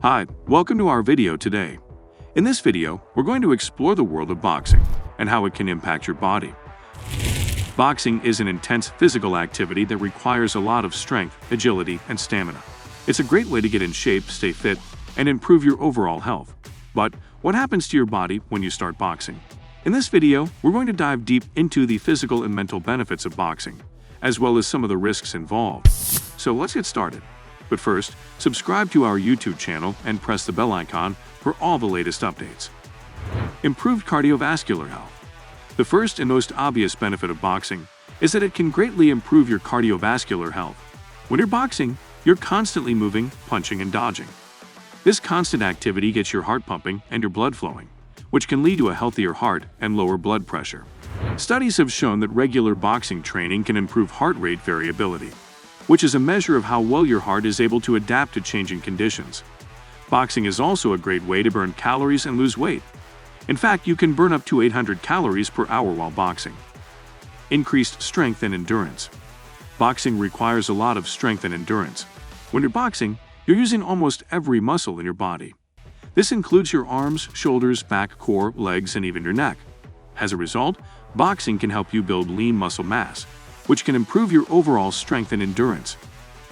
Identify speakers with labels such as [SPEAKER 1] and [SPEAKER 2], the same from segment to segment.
[SPEAKER 1] Hi, welcome to our video today. In this video, we're going to explore the world of boxing and how it can impact your body. Boxing is an intense physical activity that requires a lot of strength, agility, and stamina. It's a great way to get in shape, stay fit, and improve your overall health. But what happens to your body when you start boxing? In this video, we're going to dive deep into the physical and mental benefits of boxing, as well as some of the risks involved. So let's get started. But first, subscribe to our YouTube channel and press the bell icon for all the latest updates. Improved cardiovascular health. The first and most obvious benefit of boxing is that it can greatly improve your cardiovascular health. When you're boxing, you're constantly moving, punching, and dodging. This constant activity gets your heart pumping and your blood flowing, which can lead to a healthier heart and lower blood pressure. Studies have shown that regular boxing training can improve heart rate variability, which is a measure of how well your heart is able to adapt to changing conditions. Boxing is also a great way to burn calories and lose weight. In fact, you can burn up to 800 calories per hour while boxing. Increased strength and endurance. Boxing requires a lot of strength and endurance. When you're boxing, you're using almost every muscle in your body. This includes your arms, shoulders, back, core, legs, and even your neck. As a result, boxing can help you build lean muscle mass, which can improve your overall strength and endurance.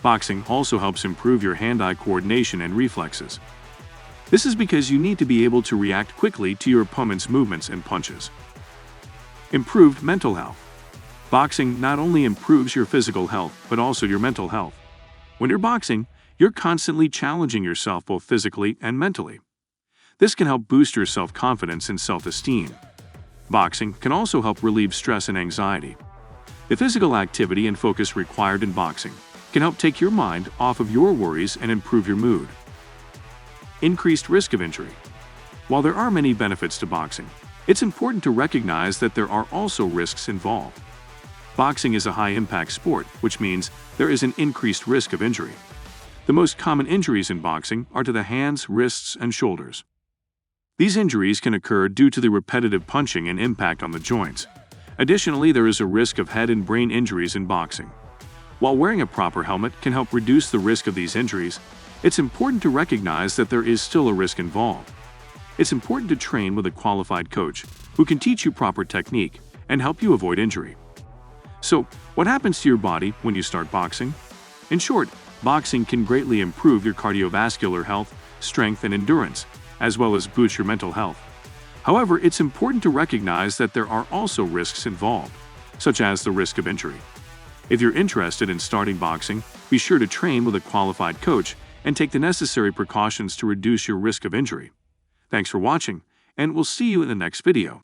[SPEAKER 1] Boxing also helps improve your hand-eye coordination and reflexes. This is because you need to be able to react quickly to your opponent's movements and punches. Improved mental health. Boxing not only improves your physical health, but also your mental health. When you're boxing, you're constantly challenging yourself both physically and mentally. This can help boost your self-confidence and self-esteem. Boxing can also help relieve stress and anxiety. The physical activity and focus required in boxing can help take your mind off of your worries and improve your mood. Increased risk of injury. While there are many benefits to boxing, it's important to recognize that there are also risks involved. Boxing is a high-impact sport, which means there is an increased risk of injury. The most common injuries in boxing are to the hands, wrists, and shoulders. These injuries can occur due to the repetitive punching and impact on the joints. Additionally, there is a risk of head and brain injuries in boxing. While wearing a proper helmet can help reduce the risk of these injuries, it's important to recognize that there is still a risk involved. It's important to train with a qualified coach who can teach you proper technique and help you avoid injury. So, what happens to your body when you start boxing? In short, boxing can greatly improve your cardiovascular health, strength, and endurance, as well as boost your mental health. However, it's important to recognize that there are also risks involved, such as the risk of injury. If you're interested in starting boxing, be sure to train with a qualified coach and take the necessary precautions to reduce your risk of injury. Thanks for watching, and we'll see you in the next video.